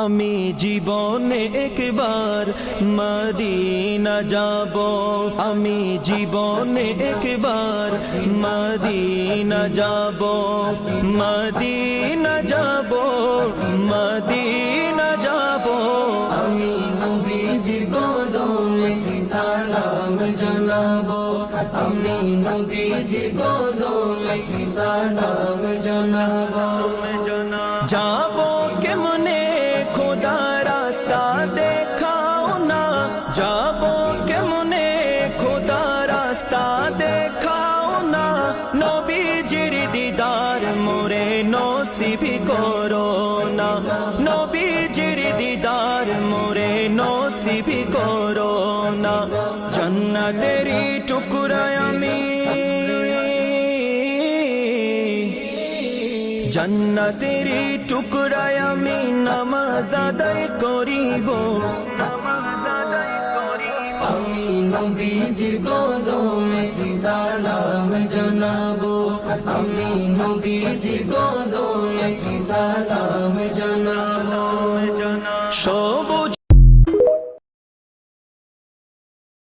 আমি জীবনে একবার মদিনা যাব, আমি জীবনে একবার মদিনা যাব, মদিনা যাব, মদিনা যাব। আমি নবীজির কদমে সালাম জানাবো, আমি নবীজির কদমে সালাম জানাবো। যাব কেমনে খোদা রাস্তা দেখাও না, যাব কেমনে খোদা রাস্তা দেখাও না, নবীজির দিদার মোরে নসিব করো না, নবীজির দিদার মোরে নসিব করো না। জান্নাতেরি টুকরা আমি, জান্নাতেরি টুকরায় আমি নামাজ আদায় করিব, আমি নবীজির কদমে সালাম জানাবো, আমি নবীজির কদমে সালাম জানাবো।